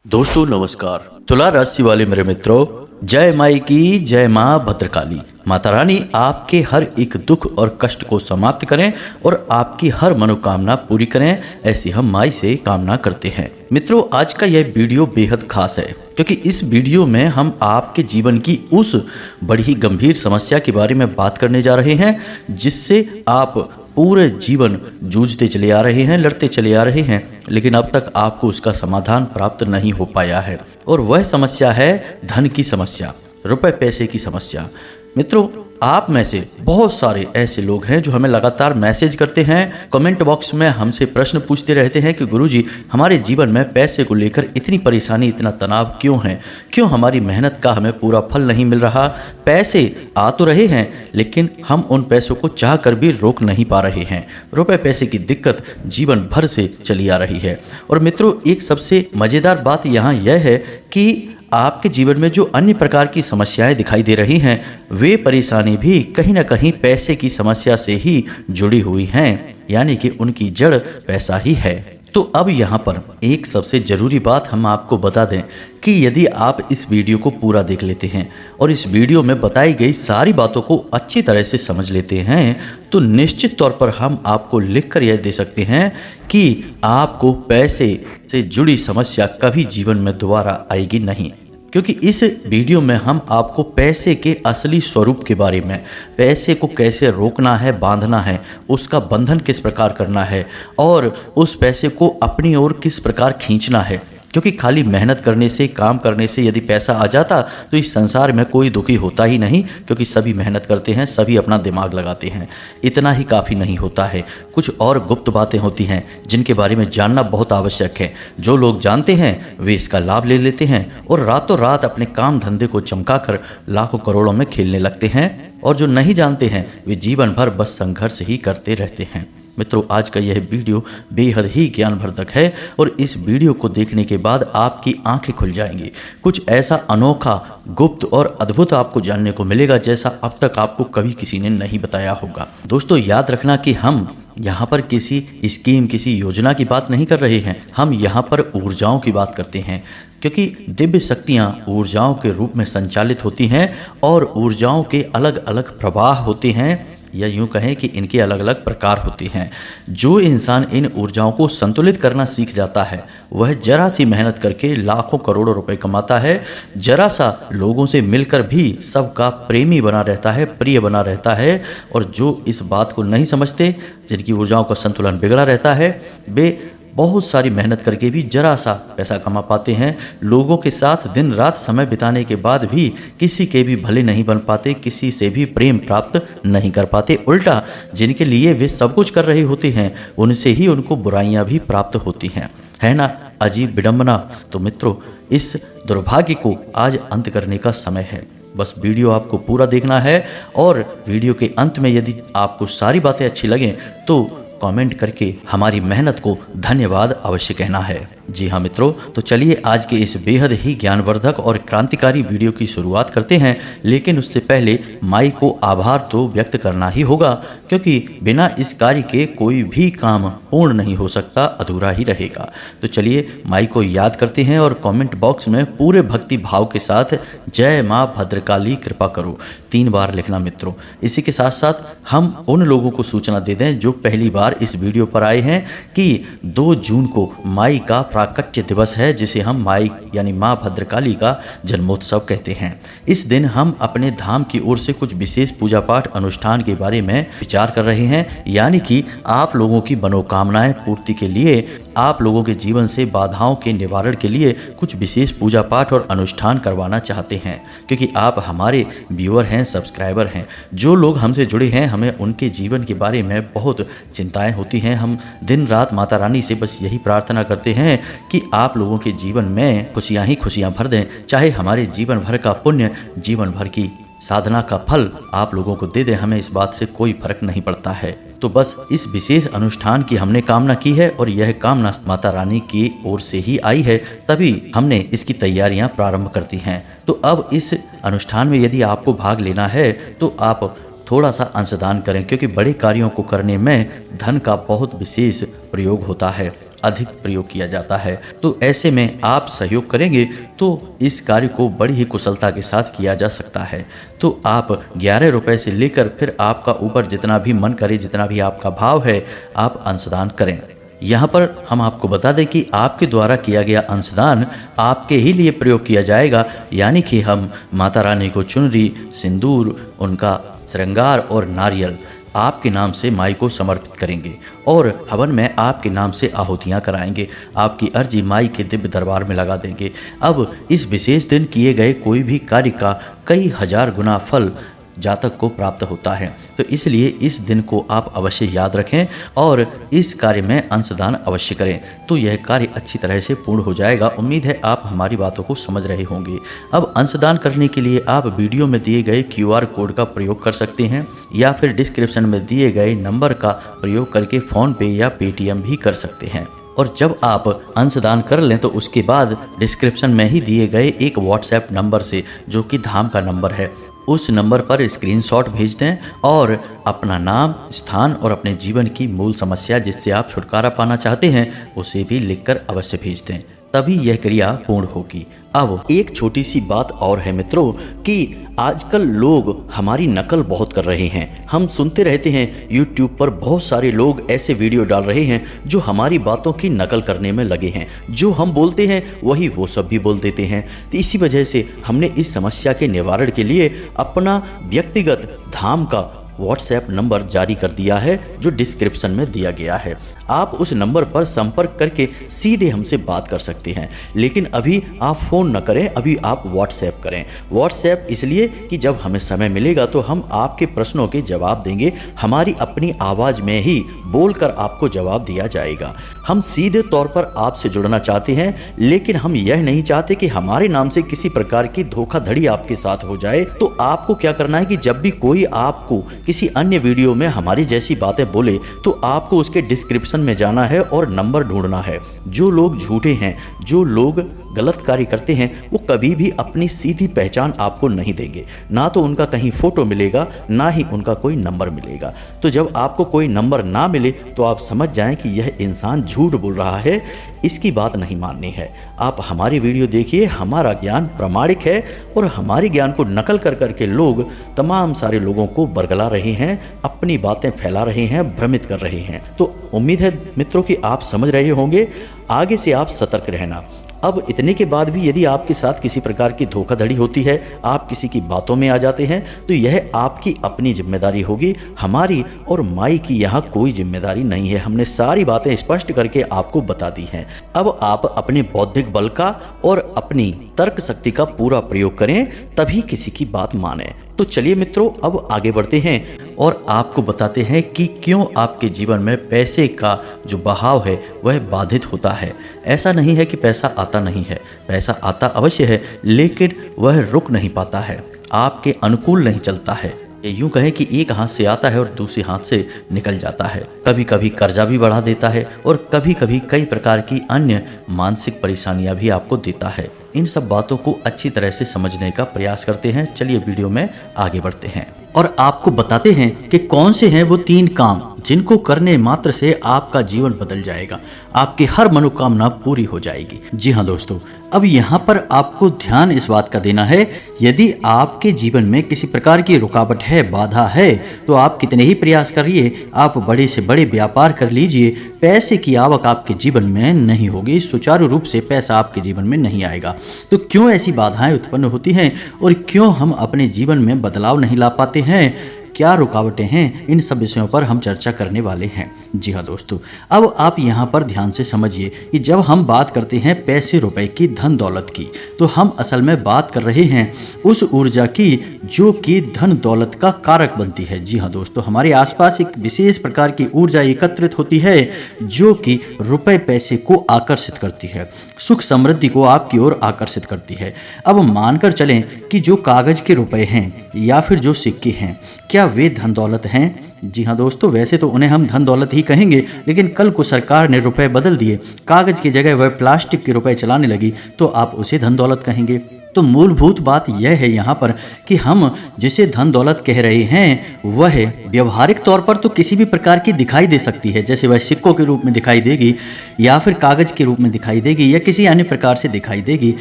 दोस्तों नमस्कार। तुला राशि वाले मेरे मित्रों, जय माई की जय माँ भद्रकाली। माता रानी आपके हर एक दुख और कष्ट को समाप्त करें और आपकी हर मनोकामना पूरी करें, ऐसी हम माई से कामना करते हैं। मित्रों, आज का यह वीडियो बेहद खास है क्योंकि इस वीडियो में हम आपके जीवन की उस बड़ी ही गंभीर समस्या के बारे में बात करने जा रहे हैं जिससे आप पूरे जीवन जूझते चले आ रहे हैं, लड़ते चले आ रहे हैं, लेकिन अब तक आपको उसका समाधान प्राप्त नहीं हो पाया है। और वह समस्या है धन की समस्या, रुपए पैसे की समस्या। मित्रों, आप में से बहुत सारे ऐसे लोग हैं जो हमें लगातार मैसेज करते हैं, कमेंट बॉक्स में हमसे प्रश्न पूछते रहते हैं कि गुरुजी, हमारे जीवन में पैसे को लेकर इतनी परेशानी, इतना तनाव क्यों है? क्यों हमारी मेहनत का हमें पूरा फल नहीं मिल रहा? पैसे आ तो रहे हैं लेकिन हम उन पैसों को चाह कर भी रोक नहीं पा रहे हैं। रुपए पैसे की दिक्कत जीवन भर से चली आ रही है। और मित्रों, एक सबसे मज़ेदार बात यहाँ यह है कि आपके जीवन में जो अन्य प्रकार की समस्याएं दिखाई दे रही हैं, वे परेशानी भी कहीं ना कहीं पैसे की समस्या से ही जुड़ी हुई हैं, यानी कि उनकी जड़ पैसा ही है। तो अब यहाँ पर एक सबसे ज़रूरी बात हम आपको बता दें कि यदि आप इस वीडियो को पूरा देख लेते हैं और इस वीडियो में बताई गई सारी बातों को अच्छी तरह से समझ लेते हैं तो निश्चित तौर पर हम आपको लिखकर यह दे सकते हैं कि आपको पैसे से जुड़ी समस्या कभी जीवन में दोबारा आएगी नहीं। क्योंकि इस वीडियो में हम आपको पैसे के असली स्वरूप के बारे में, पैसे को कैसे रोकना है, बांधना है, उसका बंधन किस प्रकार करना है और उस पैसे को अपनी ओर किस प्रकार खींचना है। क्योंकि खाली मेहनत करने से, काम करने से यदि पैसा आ जाता तो इस संसार में कोई दुखी होता ही नहीं, क्योंकि सभी मेहनत करते हैं, सभी अपना दिमाग लगाते हैं। इतना ही काफ़ी नहीं होता है, कुछ और गुप्त बातें होती हैं जिनके बारे में जानना बहुत आवश्यक है। जो लोग जानते हैं वे इसका लाभ ले लेते हैं और रातों रात अपने काम धंधे को चमकाकर लाखों करोड़ों में खेलने लगते हैं, और जो नहीं जानते हैं वे जीवन भर बस संघर्ष ही करते रहते हैं। मित्रों, आज का यह वीडियो बेहद ही ज्ञानवर्धक है और इस वीडियो को देखने के बाद आपकी आंखें खुल जाएंगी। कुछ ऐसा अनोखा, गुप्त और अद्भुत आपको जानने को मिलेगा जैसा अब तक आपको कभी किसी ने नहीं बताया होगा। दोस्तों, याद रखना कि हम यहाँ पर किसी स्कीम, किसी योजना की बात नहीं कर रहे हैं। हम यहाँ पर ऊर्जाओं की बात करते हैं, क्योंकि दिव्य शक्तियाँ ऊर्जाओं के रूप में संचालित होती हैं और ऊर्जाओं के अलग अलग प्रवाह होते हैं, या यूँ कहें कि इनके अलग अलग प्रकार होते हैं। जो इंसान इन ऊर्जाओं को संतुलित करना सीख जाता है वह जरा सी मेहनत करके लाखों करोड़ों रुपए कमाता है, जरा सा लोगों से मिलकर भी सबका प्रेमी बना रहता है, प्रिय बना रहता है। और जो इस बात को नहीं समझते, जिनकी ऊर्जाओं का संतुलन बिगड़ा रहता है, वे बहुत सारी मेहनत करके भी जरा सा पैसा कमा पाते हैं। लोगों के साथ दिन रात समय बिताने के बाद भी किसी के भी भले नहीं बन पाते, किसी से भी प्रेम प्राप्त नहीं कर पाते। उल्टा जिनके लिए वे सब कुछ कर रहे होते हैं उनसे ही उनको बुराइयां भी प्राप्त होती हैं। है ना अजीब विडंबना? तो मित्रों, इस दुर्भाग्य को आज अंत करने का समय है। बस वीडियो आपको पूरा देखना है और वीडियो के अंत में यदि आपको सारी बातें अच्छी लगें तो कमेंट करके हमारी मेहनत को धन्यवाद अवश्य कहना है। जी हाँ मित्रों, तो चलिए आज के इस बेहद ही ज्ञानवर्धक और क्रांतिकारी वीडियो की शुरुआत करते हैं। लेकिन उससे पहले माई को आभार तो व्यक्त करना ही होगा, क्योंकि बिना इस कार्य के कोई भी काम पूर्ण नहीं हो सकता, अधूरा ही रहेगा। तो चलिए माई को याद करते हैं और कमेंट बॉक्स में पूरे भक्ति भाव के साथ जय माँ भद्रकाली कृपा करो 3 बार लिखना मित्रों। इसी के साथ साथ हम उन लोगों को सूचना दे दें जो पहली बार इस वीडियो पर आए हैं कि 2 जून को माई का प्राकट्य दिवस है, जिसे हम माई यानी माँ भद्रकाली का जन्मोत्सव कहते हैं। इस दिन हम अपने धाम की ओर से कुछ विशेष पूजा पाठ अनुष्ठान के बारे में विचार कर रहे हैं, यानी कि आप लोगों की मनोकामनाएं पूर्ति के लिए, आप लोगों के जीवन से बाधाओं के निवारण के लिए कुछ विशेष पूजा पाठ और अनुष्ठान करवाना चाहते हैं। क्योंकि आप हमारे व्यूअर हैं, सब्सक्राइबर हैं, जो लोग हमसे जुड़े हैं, हमें उनके जीवन के बारे में बहुत चिंताएं होती हैं। हम दिन रात माता रानी से बस यही प्रार्थना करते हैं कि आप लोगों के जीवन में खुशियां ही खुशियां भर दें, चाहे हमारे जीवन भर का पुण्य, जीवन भर की साधना का फल आप लोगों को दे दें, हमें इस बात से कोई फर्क नहीं पड़ता है। तो बस इस विशेष अनुष्ठान की हमने कामना की है और यह कामना माता रानी की ओर से ही आई है, तभी हमने इसकी तैयारियां प्रारंभ करती हैं। तो अब इस अनुष्ठान में यदि आपको भाग लेना है तो आप थोड़ा सा अंशदान करें, क्योंकि बड़े कार्यों को करने में धन का बहुत विशेष प्रयोग होता है। अधिक प्रयोग किया जाता है। तो ऐसे में आप सहयोग करेंगे तो इस कार्य को बड़ी ही कुशलता के साथ किया जा सकता है। तो आप 11 रुपए से लेकर फिर आपका ऊपर जितना भी मन करे, जितना भी आपका भाव है, आप अंशदान करें। यहाँ पर हम आपको बता दें कि आपके द्वारा किया गया अंशदान आपके ही लिए प्रयोग किया जाएगा, यानी कि हम माता रानी को चुनरी, सिंदूर, उनका श्रृंगार और नारियल आपके नाम से माई को समर्पित करेंगे और हवन में आपके नाम से आहुतियाँ कराएंगे। आपकी अर्जी माई के दिव्य दरबार में लगा देंगे। अब इस विशेष दिन किए गए कोई भी कार्य का कई हजार गुना फल जातक को प्राप्त होता है। तो इसलिए इस दिन को आप अवश्य याद रखें और इस कार्य में अंशदान अवश्य करें, तो यह कार्य अच्छी तरह से पूर्ण हो जाएगा। उम्मीद है आप हमारी बातों को समझ रहे होंगे। अब अंशदान करने के लिए आप वीडियो में दिए गए QR कोड का प्रयोग कर सकते हैं या फिर डिस्क्रिप्शन में दिए गए नंबर का प्रयोग करके फ़ोन पे या पेटीएम भी कर सकते हैं। और जब आप अंशदान कर लें तो उसके बाद डिस्क्रिप्शन में ही दिए गए एक WhatsApp नंबर से, जो कि धाम का नंबर है, उस नंबर पर स्क्रीनशॉट भेज दें और अपना नाम, स्थान और अपने जीवन की मूल समस्या जिससे आप छुटकारा पाना चाहते हैं उसे भी लिखकर अवश्य भेज दें, तभी यह क्रिया पूर्ण होगी। अब एक छोटी सी बात और है मित्रों कि आजकल लोग हमारी नकल बहुत कर रहे हैं। हम सुनते रहते हैं YouTube पर बहुत सारे लोग ऐसे वीडियो डाल रहे हैं जो हमारी बातों की नकल करने में लगे हैं। जो हम बोलते हैं वही वो सब भी बोल देते हैं। तो इसी वजह से हमने इस समस्या के निवारण के लिए अपना व्यक्तिगत धाम का WhatsApp नंबर जारी कर दिया है, जो डिस्क्रिप्शन में दिया गया है। आप उस नंबर पर संपर्क करके सीधे हमसे बात कर सकते हैं। लेकिन अभी आप फ़ोन न करें, अभी आप WhatsApp करें। WhatsApp इसलिए कि जब हमें समय मिलेगा तो हम आपके प्रश्नों के जवाब देंगे। हमारी अपनी आवाज़ में ही बोलकर आपको जवाब दिया जाएगा। हम सीधे तौर पर आपसे जुड़ना चाहते हैं, लेकिन हम यह नहीं चाहते कि हमारे नाम से किसी प्रकार की धोखाधड़ी आपके साथ हो जाए। तो आपको क्या करना है कि जब भी कोई आपको किसी अन्य वीडियो में हमारी जैसी बातें बोले तो आपको उसके डिस्क्रिप्शन में जाना है और नंबर ढूंढना है। जो लोग झूठे हैं, जो लोग गलत कार्य करते हैं, वो कभी भी अपनी सीधी पहचान आपको नहीं देंगे। ना तो उनका कहीं फोटो मिलेगा, ना ही उनका कोई नंबर मिलेगा। तो जब आपको कोई नंबर ना मिले तो आप समझ जाएं कि यह इंसान झूठ बोल रहा है, इसकी बात नहीं माननी है। आप हमारी वीडियो देखिए, हमारा ज्ञान प्रामाणिक है और हमारे ज्ञान को नकल कर करके लोग तमाम सारे लोगों को बरगला रहे हैं, अपनी बातें फैला रहे हैं, भ्रमित कर रहे हैं। तो उम्मीद है मित्रों कि आप समझ रहे होंगे। आगे से आप सतर्क रहना। अब इतने के बाद भी यदि आपके साथ किसी प्रकार की धोखाधड़ी होती है, आप किसी की बातों में आ जाते हैं, तो यह आपकी अपनी जिम्मेदारी होगी। हमारी और माई की यहाँ कोई जिम्मेदारी नहीं है। हमने सारी बातें स्पष्ट करके आपको बता दी हैं। अब आप अपने बौद्धिक बल का और अपनी तर्क शक्ति का पूरा प्रयोग करें, तभी किसी की बात माने। तो चलिए मित्रों, अब आगे बढ़ते हैं और आपको बताते हैं कि क्यों आपके जीवन में पैसे का जो बहाव है वह बाधित होता है। ऐसा नहीं है कि पैसा आता नहीं है, पैसा आता अवश्य है, लेकिन वह रुक नहीं पाता है, आपके अनुकूल नहीं चलता है। ये यूं कहें कि एक हाथ से आता है और दूसरे हाथ से निकल जाता है। कभी कभी कर्जा भी बढ़ा देता है और कभी कभी कई प्रकार की अन्य मानसिक परेशानियां भी आपको देता है। इन सब बातों को अच्छी तरह से समझने का प्रयास करते हैं। चलिए वीडियो में आगे बढ़ते हैं और आपको बताते हैं कि कौन से हैं वो 3 काम जिनको करने मात्र से आपका जीवन बदल जाएगा, आपकी हर मनोकामना पूरी हो जाएगी। जी हाँ दोस्तों, अब यहाँ पर आपको ध्यान इस बात का देना है, यदि आपके जीवन में किसी प्रकार की रुकावट है, बाधा है, तो आप कितने ही प्रयास करिए, आप बड़े से बड़े व्यापार कर लीजिए, पैसे की आवक आपके जीवन में नहीं होगी, सुचारू रूप से पैसा आपके जीवन में नहीं आएगा। तो क्यों ऐसी बाधाएं उत्पन्न होती हैं और क्यों हम अपने जीवन में बदलाव नहीं ला पाते हैं, क्या रुकावटें हैं, इन सब विषयों पर हम चर्चा करने वाले हैं। जी हाँ दोस्तों, अब आप यहाँ पर ध्यान से समझिए कि जब हम बात करते हैं पैसे रुपए की, धन दौलत की, तो हम असल में बात कर रहे हैं उस ऊर्जा की जो कि धन दौलत का कारक बनती है। जी हाँ दोस्तों, हमारे आसपास एक विशेष प्रकार की ऊर्जा एकत्रित होती है जो कि रुपए पैसे को आकर्षित करती है, सुख समृद्धि को आपकी ओर आकर्षित करती है। अब मानकर चलें कि जो कागज के रुपए हैं या फिर जो सिक्के हैं, क्या वे धन दौलत हैं? जी हाँ दोस्तों, वैसे तो उन्हें हम धन दौलत ही कहेंगे, लेकिन कल को सरकार ने रुपए बदल दिए, कागज की जगह वह प्लास्टिक के रुपए चलाने लगी, तो आप उसे धन दौलत कहेंगे? तो मूलभूत बात यह है यहाँ पर कि हम जिसे धन दौलत कह रहे हैं वह व्यवहारिक तौर पर तो किसी भी प्रकार की दिखाई दे सकती है, जैसे वह सिक्कों के रूप में दिखाई देगी या फिर कागज के रूप में दिखाई देगी या किसी अन्य प्रकार से दिखाई देगी,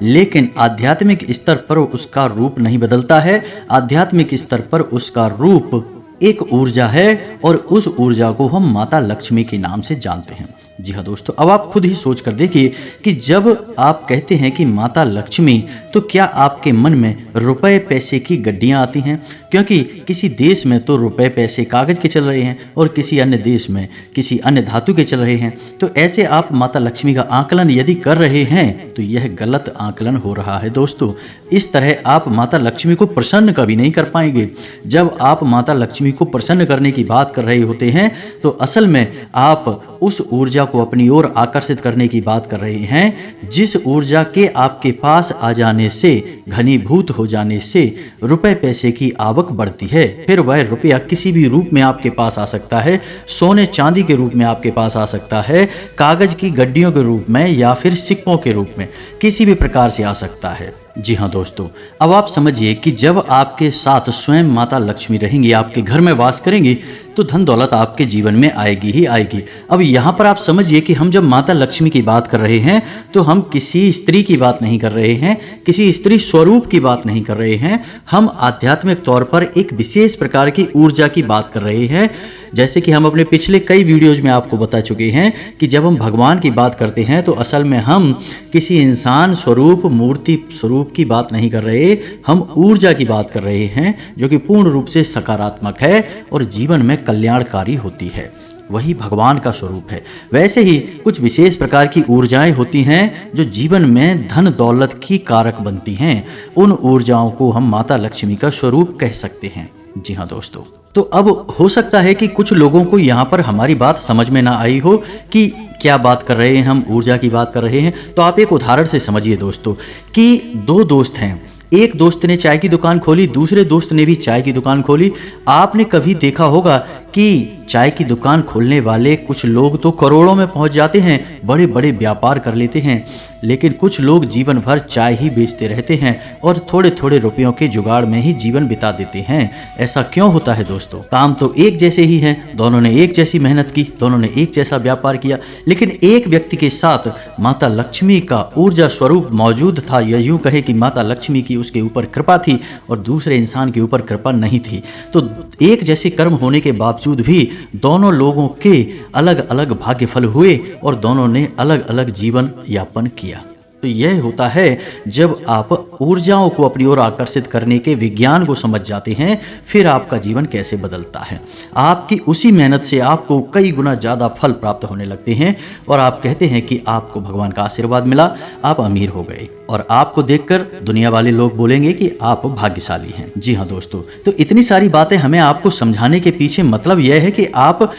लेकिन आध्यात्मिक स्तर पर उसका रूप नहीं बदलता है। आध्यात्मिक स्तर पर उसका रूप एक ऊर्जा है और उस ऊर्जा को हम माता लक्ष्मी के नाम से जानते हैं। जी हाँ दोस्तों, अब आप खुद ही सोच कर देखिए कि जब आप कहते हैं कि माता लक्ष्मी, तो क्या आपके मन में रुपए पैसे की गड्डियाँ आती हैं? क्योंकि किसी देश में तो रुपए पैसे कागज के चल रहे हैं और किसी अन्य देश में किसी अन्य धातु के चल रहे हैं। तो ऐसे आप माता लक्ष्मी का आकलन यदि कर रहे हैं तो यह गलत आकलन हो रहा है दोस्तों। इस तरह आप माता लक्ष्मी को प्रसन्न कभी नहीं कर पाएंगे। जब आप माता लक्ष्मी को प्रसन्न करने की बात कर रहे होते हैं तो असल में आप उस ऊर्जा को अपनी ओर आकर्षित करने की बात कर रहे हैं, जिस ऊर्जा के आपके पास आ जाने से, घनीभूत हो जाने से रुपए पैसे की आवक बढ़ती है। फिर वह रुपया किसी भी रूप में आपके पास आ सकता है, सोने चांदी के रूप में आपके पास आ सकता है, कागज की गड्डियों के रूप में या फिर सिक्कों के रूप में, किसी भी प्रकार से आ सकता है। जी हाँ दोस्तों, अब आप समझिए कि जब आपके साथ स्वयं माता लक्ष्मी रहेंगी, आपके घर में वास करेंगी, तो धन दौलत आपके जीवन में आएगी ही आएगी। अब यहाँ पर आप समझिए कि हम जब माता लक्ष्मी की बात कर रहे हैं तो हम किसी स्त्री की बात नहीं कर रहे हैं, किसी स्त्री स्वरूप की बात नहीं कर रहे हैं, हम आध्यात्मिक तौर पर एक विशेष प्रकार की ऊर्जा की बात कर रहे हैं। जैसे कि हम अपने पिछले कई वीडियोज में आपको बता चुके हैं कि जब हम भगवान की बात करते हैं तो असल में हम किसी इंसान स्वरूप, मूर्ति स्वरूप की बात नहीं कर रहे, हम ऊर्जा की बात कर रहे हैं जो कि पूर्ण रूप से सकारात्मक है और जीवन में कल्याणकारी होती है। वही भगवान का स्वरूप है। वैसे ही कुछ विशेष प्रकार की ऊर्जाएं होती हैं जो जीवन में धन दौलत की कारक बनती हैं। उन ऊर्जाओं को हम माता लक्ष्मी का स्वरूप कह सकते हैं। जी हाँ दोस्तों, तो अब हो सकता है कि कुछ लोगों को यहाँ पर हमारी बात समझ में ना आई हो कि क्या बात कर रहे हैं, हम ऊर्जा की बात कर रहे हैं। तो आप एक उदाहरण से समझिए दोस्तों कि दो दोस्त हैं, एक दोस्त ने चाय की दुकान खोली, दूसरे दोस्त ने भी चाय की दुकान खोली। आपने कभी देखा होगा कि चाय की दुकान खोलने वाले कुछ लोग तो करोड़ों में पहुंच जाते हैं, बड़े बड़े व्यापार कर लेते हैं, लेकिन कुछ लोग जीवन भर चाय ही बेचते रहते हैं और थोड़े थोड़े रुपयों के जुगाड़ में ही जीवन बिता देते हैं। ऐसा क्यों होता है दोस्तों? काम तो एक जैसे ही हैं, दोनों ने एक जैसी मेहनत की, दोनों ने एक जैसा व्यापार किया, लेकिन एक व्यक्ति के साथ माता लक्ष्मी का ऊर्जा स्वरूप मौजूद था, या यूं कहे कि माता लक्ष्मी की उसके ऊपर कृपा थी और दूसरे इंसान के ऊपर कृपा नहीं थी। तो एक जैसे कर्म होने के बावजूद भी दोनों लोगों के अलग अलग भाग्यफल हुए और दोनों ने अलग अलग जीवन यापन किया। तो यह होता है जब आप ऊर्जाओं को अपनी ओर आकर्षित करने के विज्ञान को समझ जाते हैं, फिर आपका जीवन कैसे बदलता है। आपकी उसी मेहनत से आपको कई गुना ज़्यादा फल प्राप्त होने लगते हैं और आप कहते हैं कि आपको भगवान का आशीर्वाद मिला, आप अमीर हो गए, और आपको देखकर दुनिया वाले लोग बोलेंगे कि आप भाग्यशाली हैं। जी हाँ दोस्तों, तो इतनी सारी बातें हमें आपको समझाने के पीछे मतलब यह है कि आप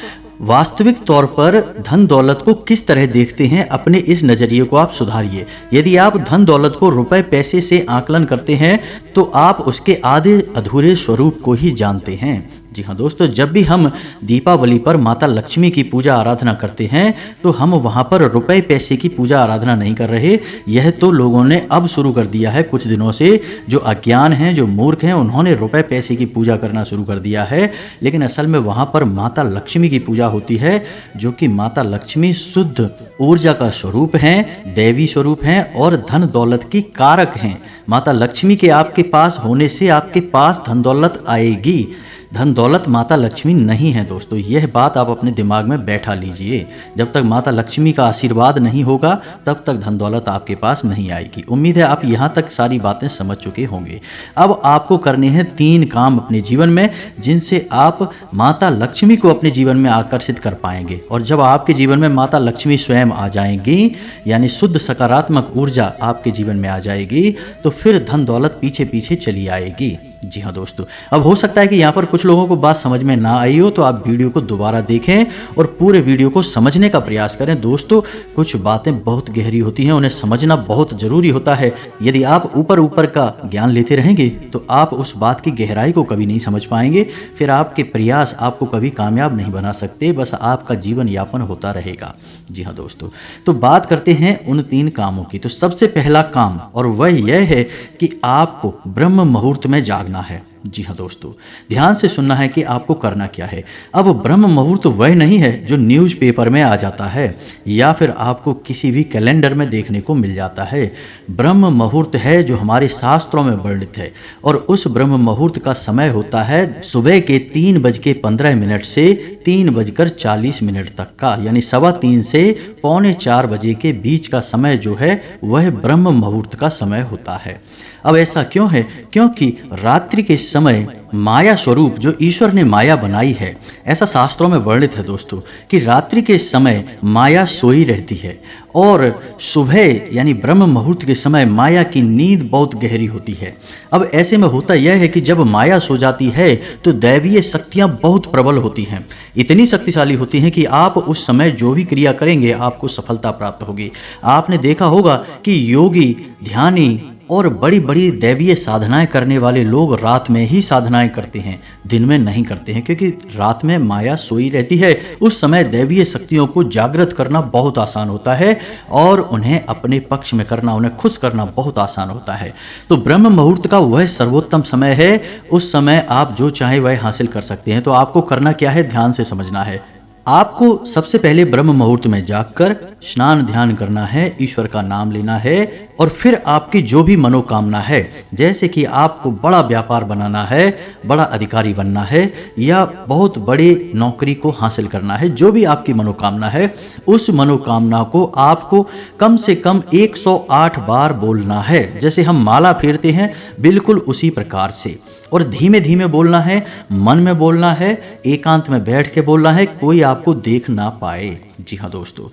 वास्तविक तौर पर धन दौलत को किस तरह देखते हैं, अपने इस नज़रिए को आप सुधारिए। यदि आप धन दौलत को रुपए पैसे से आकलन करते हैं तो आप उसके आधे अधूरे स्वरूप को ही जानते हैं। जी हाँ दोस्तों, जब भी हम दीपावली पर माता लक्ष्मी की पूजा आराधना करते हैं तो हम वहाँ पर रुपए पैसे की पूजा आराधना नहीं कर रहे। यह तो लोगों ने अब शुरू कर दिया है कुछ दिनों से, जो अज्ञान हैं, जो मूर्ख हैं, उन्होंने रुपए पैसे की पूजा करना शुरू कर दिया है। लेकिन असल में वहाँ पर माता लक्ष्मी की पूजा होती है, जो कि माता लक्ष्मी शुद्ध ऊर्जा का स्वरूप हैं, दैवी स्वरूप हैं और धन दौलत की कारक हैं। माता लक्ष्मी के आपके पास होने से आपके पास धन दौलत आएगी। धन दौलत माता लक्ष्मी नहीं है दोस्तों, यह बात आप अपने दिमाग में बैठा लीजिए। जब तक माता लक्ष्मी का आशीर्वाद नहीं होगा तब तक धन दौलत आपके पास नहीं आएगी। उम्मीद है आप यहाँ तक सारी बातें समझ चुके होंगे। अब आपको करने हैं 3 काम अपने जीवन में, जिनसे आप माता लक्ष्मी को अपने जीवन में आकर्षित कर पाएंगे। और जब आपके जीवन में माता लक्ष्मी स्वयं आ जाएंगी, यानी शुद्ध सकारात्मक ऊर्जा आपके जीवन में आ जाएगी, तो फिर धन दौलत पीछे पीछे चली आएगी। जी हाँ दोस्तों, अब हो सकता है कि यहाँ पर कुछ लोगों को बात समझ में ना आई हो, तो आप वीडियो को दोबारा देखें और पूरे वीडियो को समझने का प्रयास करें। दोस्तों, कुछ बातें बहुत गहरी होती हैं, उन्हें समझना बहुत ज़रूरी होता है। यदि आप ऊपर ऊपर का ज्ञान लेते रहेंगे तो आप उस बात की गहराई को कभी नहीं समझ पाएंगे। फिर आपके प्रयास आपको कभी कामयाब नहीं बना सकते, बस आपका जीवन यापन होता रहेगा। जी हाँ दोस्तों, तो बात करते हैं उन 3 कामों की। तो सबसे पहला काम और वह यह है कि आपको ब्रह्म मुहूर्त में जागना है। जी हाँ दोस्तों, ध्यान से सुनना है कि आपको करना क्या है। अब ब्रह्म मुहूर्त वह नहीं है जो न्यूज़पेपर में आ जाता है या फिर आपको किसी भी कैलेंडर में देखने को मिल जाता है। ब्रह्म मुहूर्त है जो हमारे शास्त्रों में वर्णित है, और उस ब्रह्म मुहूर्त का समय होता है सुबह के 3:15 से 3:40 तक का, यानी 3:15 से 3:45 बजे के बीच का समय जो है वह ब्रह्म मुहूर्त का समय होता है। अब ऐसा क्यों है? क्योंकि रात्रि के समय माया स्वरूप जो ईश्वर ने माया बनाई है, ऐसा शास्त्रों में वर्णित है दोस्तों कि रात्रि के समय माया सोई रहती है और सुबह यानी ब्रह्म मुहूर्त के समय माया की नींद बहुत गहरी होती है। अब ऐसे में होता यह है कि जब माया सो जाती है तो दैवीय शक्तियां बहुत प्रबल होती हैं, इतनी शक्तिशाली होती हैं कि आप उस समय जो भी क्रिया करेंगे आपको सफलता प्राप्त होगी। आपने देखा होगा कि योगी, ध्यानी और बड़ी बड़ी दैवीय साधनाएं करने वाले लोग रात में ही साधनाएं करते हैं, दिन में नहीं करते हैं, क्योंकि रात में माया सोई रहती है। उस समय दैवीय शक्तियों को जागृत करना बहुत आसान होता है और उन्हें अपने पक्ष में करना, उन्हें खुश करना बहुत आसान होता है। तो ब्रह्म मुहूर्त का वह सर्वोत्तम समय है, उस समय आप जो चाहे वह हासिल कर सकते हैं। तो आपको करना क्या है, ध्यान से समझना है। आपको सबसे पहले ब्रह्म मुहूर्त में जागकर स्नान ध्यान करना है, ईश्वर का नाम लेना है और फिर आपकी जो भी मनोकामना है, जैसे कि आपको बड़ा व्यापार बनाना है, बड़ा अधिकारी बनना है या बहुत बड़ी नौकरी को हासिल करना है, जो भी आपकी मनोकामना है, उस मनोकामना को आपको कम से कम 108 बार बोलना है। जैसे हम माला फेरते हैं, बिल्कुल उसी प्रकार से, और धीमे धीमे बोलना है, मन में बोलना है, एकांत में बैठ के बोलना है, कोई आपको देख ना पाए। जी हाँ दोस्तों,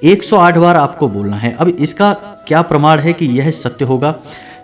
108 बार आपको बोलना है। अब इसका क्या प्रमाण है कि यह सत्य होगा?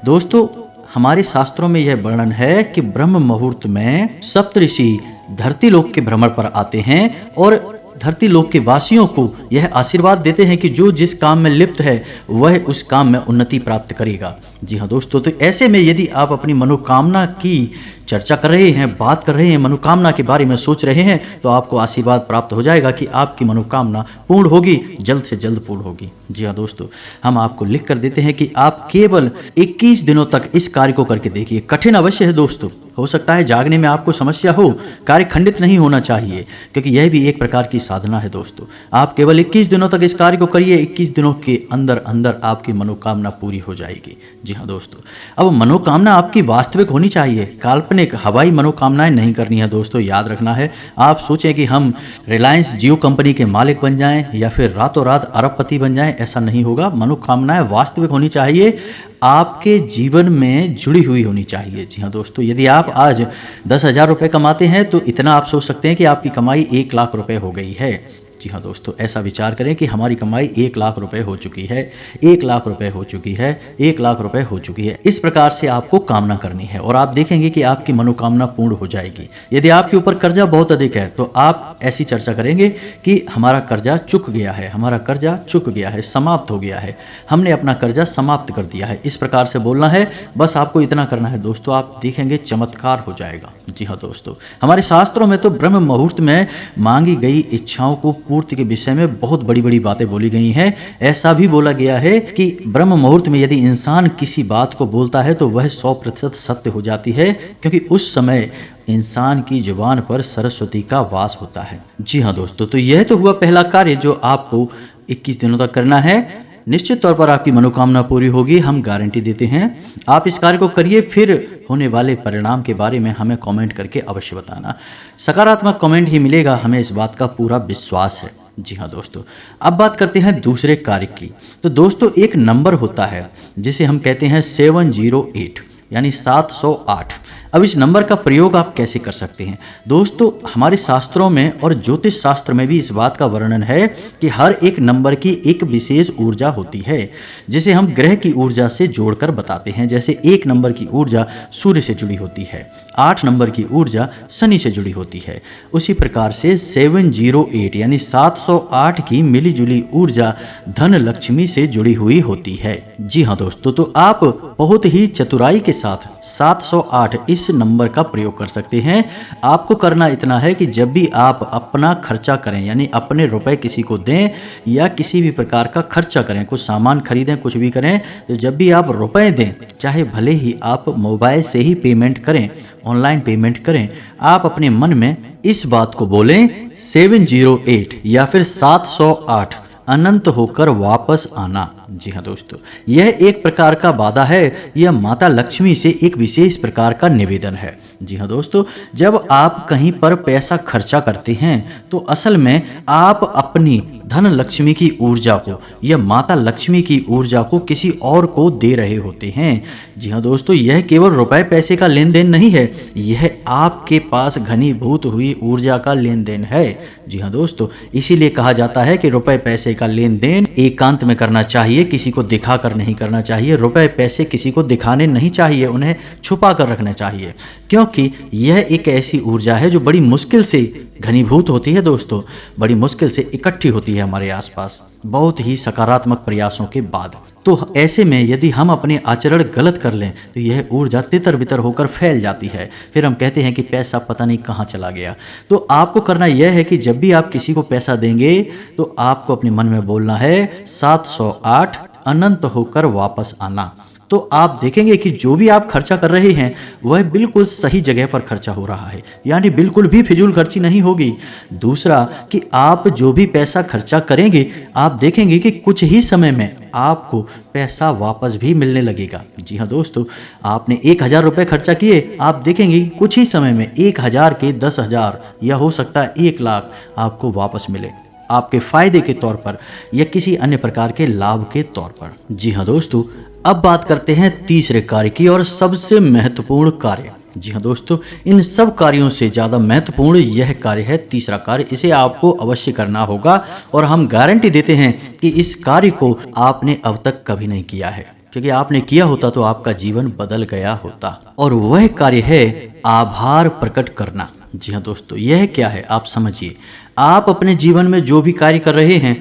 दोस्तों, हमारे शास्त्रों में यह वर्णन है कि ब्रह्म मुहूर्त में सप्तऋषि धरती लोक के भ्रमण पर आते हैं और धरती लोक के वासियों को यह आशीर्वाद देते हैं कि जो जिस काम में लिप्त है वह उस काम में उन्नति प्राप्त करेगा। जी हाँ दोस्तों, तो ऐसे में यदि आप अपनी मनोकामना की चर्चा कर रहे हैं, बात कर रहे हैं, मनोकामना के बारे में सोच रहे हैं, तो आपको आशीर्वाद प्राप्त हो जाएगा कि आपकी मनोकामना पूर्ण होगी, जल्द से जल्द पूर्ण होगी। जी हाँ दोस्तों, हम आपको लिख कर देते हैं कि आप केवल 21 दिनों तक इस कार्य को करके देखिए। कठिन अवश्य है दोस्तों, हो सकता है जागने में आपको समस्या हो, कार्य खंडित नहीं होना चाहिए, क्योंकि यह भी एक प्रकार की साधना है दोस्तों। आप केवल 21 दिनों तक इस कार्य को करिए, 21 दिनों के अंदर अंदर आपकी मनोकामना पूरी हो जाएगी। जी हाँ दोस्तों, अब मनोकामना आपकी वास्तविक होनी चाहिए, काल्पनिक हवाई मनोकामनाएं नहीं करनी है दोस्तों। याद रखना है, आप सोचें कि हम रिलायंस जियो कंपनी के मालिक बन जाएं या फिर रातों रात अरबपति बन जाएं, ऐसा नहीं होगा। मनोकामनाएं वास्तविक होनी चाहिए, आपके जीवन में जुड़ी हुई होनी चाहिए। जी हाँ दोस्तों, यदि आप आज 10,000 रुपये कमाते हैं तो इतना आप सोच सकते हैं कि आपकी कमाई 1 लाख रुपए हो गई है। जी हाँ दोस्तों, ऐसा विचार करें कि हमारी कमाई 1 लाख रुपए हो चुकी है, 1 लाख रुपए हो चुकी है, 1 लाख रुपए हो चुकी है। इस प्रकार से आपको कामना करनी है और आप देखेंगे कि आपकी मनोकामना पूर्ण हो जाएगी। यदि आपके ऊपर कर्जा बहुत अधिक है तो आप ऐसी चर्चा करेंगे कि हमारा कर्जा चुक गया है, हमारा कर्जा चुक गया है, समाप्त हो गया है, हमने अपना कर्जा समाप्त कर दिया है। इस प्रकार से बोलना है, बस आपको इतना करना है दोस्तों, आप देखेंगे चमत्कार हो जाएगा। जी हाँ दोस्तों, हमारे शास्त्रों में तो ब्रह्म मुहूर्त में मांगी गई इच्छाओं को पूर्ति के विषय में बहुत बड़ी बड़ी बातें बोली गई हैं। ऐसा भी बोला गया है कि ब्रह्म मुहूर्त में यदि इंसान किसी बात को बोलता है तो वह 100% सत्य हो जाती है, क्योंकि उस समय इंसान की जुबान पर सरस्वती का वास होता है। जी हाँ दोस्तों, तो यह तो हुआ पहला कार्य जो आपको 21 दिनों तक करना है। निश्चित तौर पर आपकी मनोकामना पूरी होगी, हम गारंटी देते हैं। आप इस कार्य को करिए, फिर होने वाले परिणाम के बारे में हमें कमेंट करके अवश्य बताना। सकारात्मक कमेंट ही मिलेगा, हमें इस बात का पूरा विश्वास है। जी हाँ दोस्तों, अब बात करते हैं दूसरे कार्य की। तो दोस्तों, एक नंबर होता है जिसे हम कहते हैं 708 यानी 708। अब इस नंबर का प्रयोग आप कैसे कर सकते हैं दोस्तों, हमारे शास्त्रों में और ज्योतिष शास्त्र में भी इस बात का वर्णन है कि हर एक नंबर की एक विशेष ऊर्जा होती है, जिसे हम ग्रह की ऊर्जा से जोड़कर बताते हैं। जैसे 1 नंबर की ऊर्जा सूर्य से जुड़ी होती है, 8 नंबर की ऊर्जा शनि से जुड़ी होती है। उसी प्रकार से 708 यानी 708 की मिलीजुली ऊर्जा धन लक्ष्मी से जुड़ी हुई होती है। जी हाँ दोस्तों, तो आप बहुत ही चतुराई के साथ 708 इस नंबर का प्रयोग कर सकते हैं। आपको करना इतना है कि जब भी आप अपना खर्चा करें, यानी अपने रुपए किसी को दें या किसी भी प्रकार का खर्चा करें, कुछ सामान खरीदें, कुछ भी करें, तो जब भी आप रुपए दें, चाहे भले ही आप मोबाइल से ही पेमेंट करें, ऑनलाइन पेमेंट करें, आप अपने मन में इस बात को बोलें 708 या फिर 708 अनंत होकर वापस आना। जी हाँ दोस्तों, यह एक प्रकार का वादा है, यह माता लक्ष्मी से एक विशेष प्रकार का निवेदन है। जी हाँ दोस्तों, जब आप कहीं पर पैसा खर्चा करते हैं तो असल में आप अपनी धन लक्ष्मी की ऊर्जा को या माता लक्ष्मी की ऊर्जा को किसी और को दे रहे होते हैं। जी हाँ दोस्तों, यह केवल रुपए पैसे का लेन देन नहीं है, यह आपके पास घनीभूत हुई ऊर्जा का लेन देन है। जी हाँ दोस्तों, इसीलिए कहा जाता है कि रुपए पैसे का लेन देन एकांत में करना चाहिए, किसी को दिखाकर नहीं करना चाहिए। रुपए पैसे किसी को दिखाने नहीं चाहिए, उन्हें छुपा कर रखना चाहिए, क्योंकि यह एक ऐसी ऊर्जा है जो बड़ी मुश्किल से घनीभूत होती है दोस्तों, बड़ी मुश्किल से इकट्ठी होती है हमारे आसपास, बहुत ही सकारात्मक प्रयासों के बाद। तो ऐसे में यदि हम अपने आचरण गलत कर लें तो यह ऊर्जा तितर बितर होकर फैल जाती है, फिर हम कहते हैं कि पैसा पता नहीं कहाँ चला गया। तो आपको करना यह है कि जब भी आप किसी को पैसा देंगे तो आपको अपने मन में बोलना है 708 अनंत होकर वापस आना। तो आप देखेंगे कि जो भी आप खर्चा कर रहे हैं वह बिल्कुल सही जगह पर खर्चा हो रहा है, यानी बिल्कुल भी फिजूल खर्ची नहीं होगी। दूसरा कि आप जो भी पैसा खर्चा करेंगे आप देखेंगे कि कुछ ही समय में आपको पैसा वापस भी मिलने लगेगा। जी हाँ दोस्तों, आपने 1000 रुपये खर्चा किए, आप देखेंगे कि कुछ ही समय में 1000 के 10,000 या हो सकता है 1 लाख आपको वापस मिले, आपके फायदे के तौर पर या किसी अन्य प्रकार के लाभ के तौर पर। जी हाँ दोस्तों, अब बात करते हैं तीसरे कार्य की और सबसे महत्वपूर्ण कार्य। जी हाँ दोस्तों, इन सब कार्यों से ज़्यादा महत्वपूर्ण यह कार्य है, तीसरा कार्य। इसे आपको अवश्य करना होगा और हम गारंटी देते हैं कि इस कार्य को आपने अब तक कभी नहीं किया है, क्योंकि आपने किया होता तो आपका जीवन बदल गया होता। और वह कार्य है आभार प्रकट करना। जी हाँ दोस्तों, यह क्या है आप समझिए। आप अपने जीवन में जो भी कार्य कर रहे हैं,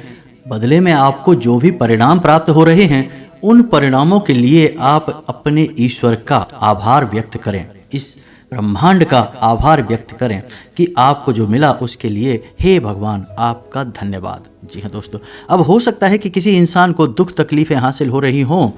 बदले में आपको जो भी परिणाम प्राप्त हो रहे हैं, उन परिणामों के लिए आप अपने ईश्वर का आभार व्यक्त करें, इस ब्रह्मांड का आभार व्यक्त करें कि आपको जो मिला उसके लिए हे भगवान आपका धन्यवाद। जी हाँ दोस्तों, अब हो सकता है कि किसी इंसान को दुख तकलीफें हासिल हो रही हों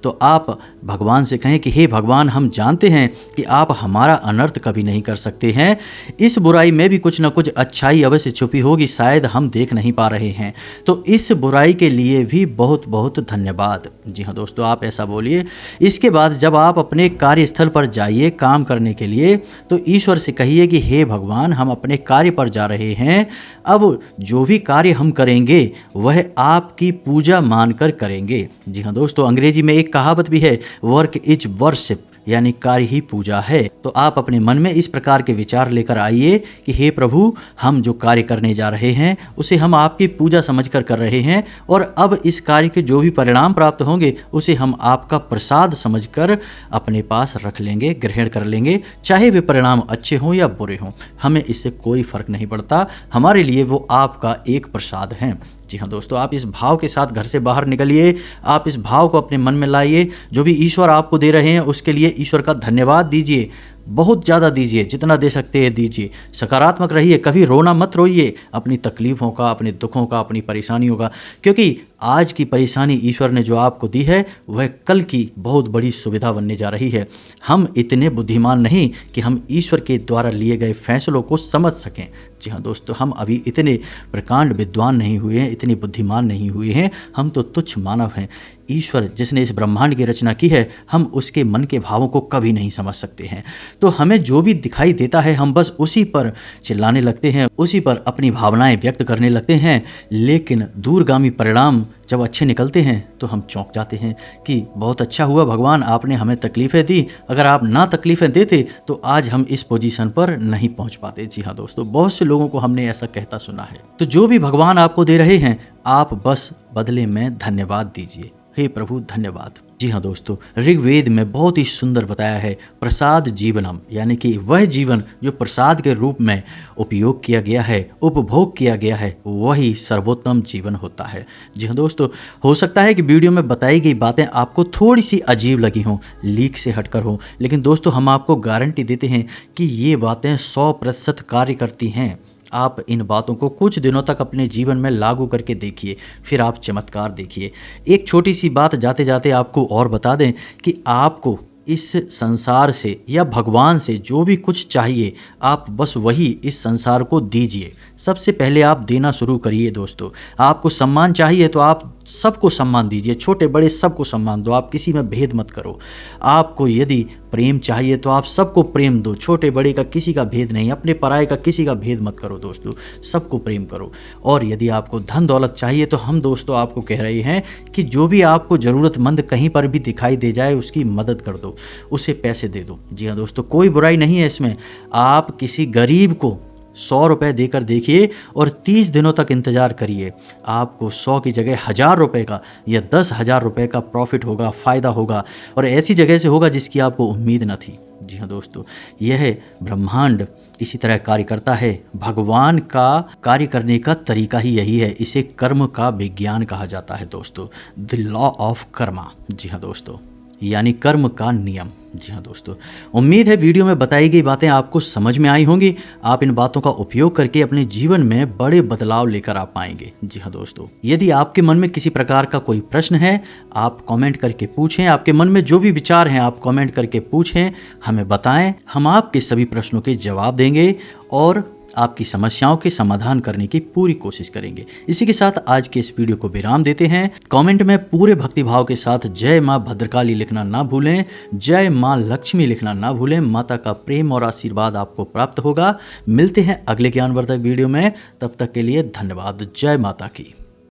तो आप भगवान से कहें कि हे भगवान, हम जानते हैं कि आप हमारा अनर्थ कभी नहीं कर सकते हैं, इस बुराई में भी कुछ ना कुछ अच्छाई अवश्य छुपी होगी, शायद हम देख नहीं पा रहे हैं, तो इस बुराई के लिए भी बहुत बहुत धन्यवाद। जी हाँ दोस्तों, आप ऐसा बोलिए। इसके बाद जब आप अपने कार्यस्थल पर जाइए काम करने के लिए तो ईश्वर से कहिए कि हे भगवान, हम अपने कार्य पर जा रहे हैं, अब जो भी कार्य हम करेंगे वह आपकी पूजा मानकर करेंगे। जी हाँ दोस्तों, अंग्रेजी में एक कहावत भी है, वर्क इज वर्शिप, यानी कार्य ही पूजा है। तो आप अपने मन में इस प्रकार के विचार लेकर आइए कि हे प्रभु, हम जो कार्य करने जा रहे हैं उसे हम आपकी पूजा समझकर कर रहे हैं, और अब इस कार्य के जो भी परिणाम प्राप्त होंगे उसे हम आपका प्रसाद समझकर अपने पास रख लेंगे, ग्रहण कर लेंगे, चाहे वे परिणाम अच्छे हों या बुरे हों, हमें इससे कोई फर्क नहीं पड़ता, हमारे लिए वो आपका एक प्रसाद है। जी हाँ दोस्तों, आप इस भाव के साथ घर से बाहर निकलिए, आप इस भाव को अपने मन में लाइए, जो भी ईश्वर आपको दे रहे हैं उसके लिए ईश्वर का धन्यवाद दीजिए, बहुत ज़्यादा दीजिए, जितना दे सकते हैं दीजिए, सकारात्मक रहिए, कभी रोना मत रोइए अपनी तकलीफ़ों का, अपने दुखों का, अपनी परेशानियों का, क्योंकि आज की परेशानी ईश्वर ने जो आपको दी है वह कल की बहुत बड़ी सुविधा बनने जा रही है। हम इतने बुद्धिमान नहीं कि हम ईश्वर के द्वारा लिए गए फैसलों को समझ सकें। जी हाँ दोस्तों, हम अभी इतने प्रकांड विद्वान नहीं हुए हैं, इतने बुद्धिमान नहीं हुए हैं, हम तो तुच्छ मानव हैं। ईश्वर जिसने इस ब्रह्मांड की रचना की है, हम उसके मन के भावों को कभी नहीं समझ सकते हैं। तो हमें जो भी दिखाई देता है हम बस उसी पर चिल्लाने लगते हैं, उसी पर अपनी भावनाएं व्यक्त करने लगते हैं, लेकिन दूरगामी परिणाम जब अच्छे निकलते हैं तो हम चौंक जाते हैं कि बहुत अच्छा हुआ भगवान, आपने हमें तकलीफ़ें दी, अगर आप ना तकलीफ़ें देते तो आज हम इस पोजीशन पर नहीं पहुंच पाते। जी हाँ दोस्तों, बहुत से लोगों को हमने ऐसा कहता सुना है। तो जो भी भगवान आपको दे रहे हैं, आप बस बदले में धन्यवाद दीजिए। हे प्रभु धन्यवाद। जी हाँ दोस्तों, ऋग्वेद में बहुत ही सुंदर बताया है, प्रसाद जीवनम, यानी कि वह जीवन जो प्रसाद के रूप में उपयोग किया गया है, उपभोग किया गया है, वही सर्वोत्तम जीवन होता है। जी हाँ दोस्तों, हो सकता है कि वीडियो में बताई गई बातें आपको थोड़ी सी अजीब लगी हों, लीक से हटकर हों, लेकिन दोस्तों हम आपको गारंटी देते हैं कि ये बातें 100% कार्य करती हैं। आप इन बातों को कुछ दिनों तक अपने जीवन में लागू करके देखिए, फिर आप चमत्कार देखिए। एक छोटी सी बात जाते जाते आपको और बता दें कि आपको इस संसार से या भगवान से जो भी कुछ चाहिए, आप बस वही इस संसार को दीजिए। सबसे पहले आप देना शुरू करिए दोस्तों। आपको सम्मान चाहिए तो आप सबको सम्मान दीजिए, छोटे बड़े सबको सम्मान दो, आप किसी में भेद मत करो। आपको यदि प्रेम चाहिए तो आप सबको प्रेम दो, छोटे बड़े का किसी का भेद नहीं, अपने पराये का किसी का भेद मत करो दोस्तों, सबको प्रेम करो। और यदि आपको धन दौलत चाहिए तो हम दोस्तों आपको कह रहे हैं कि जो भी आपको ज़रूरतमंद कहीं पर भी दिखाई दे जाए उसकी मदद कर दो, उसे पैसे दे दो। जी हाँ दोस्तों, कोई बुराई नहीं है इसमें। आप किसी गरीब को 100 रुपये देकर देखिए और 30 दिनों तक इंतज़ार करिए, आपको 100 की जगह 1000 रुपये का या 10,000 रुपये का प्रॉफिट होगा, फ़ायदा होगा, और ऐसी जगह से होगा जिसकी आपको उम्मीद न थी। जी हाँ दोस्तों, यह ब्रह्मांड इसी तरह कार्य करता है। भगवान का कार्य करने का तरीका ही यही है, इसे कर्म का विज्ञान कहा जाता है दोस्तों, द लॉ ऑफ कर्मा। जी हाँ दोस्तों, यानी कर्म का नियम। जी हाँ दोस्तों, उम्मीद है वीडियो में बताई गई बातें आपको समझ में आई होंगी। आप इन बातों का उपयोग करके अपने जीवन में बड़े बदलाव लेकर आ पाएंगे। जी हाँ दोस्तों, यदि आपके मन में किसी प्रकार का कोई प्रश्न है, आप कमेंट करके पूछें। आपके मन में जो भी विचार हैं आप कमेंट करके पूछें, हमें बताएं, हम आपके सभी प्रश्नों के जवाब देंगे और आपकी समस्याओं के समाधान करने की पूरी कोशिश करेंगे। इसी के साथ आज के इस वीडियो को विराम देते हैं। कमेंट में पूरे भक्तिभाव के साथ जय माँ भद्रकाली लिखना ना भूलें, जय माँ लक्ष्मी लिखना ना भूलें। माता का प्रेम और आशीर्वाद आपको प्राप्त होगा। मिलते हैं अगले ज्ञानवर्धक वीडियो में, तब तक के लिए धन्यवाद। जय माता की।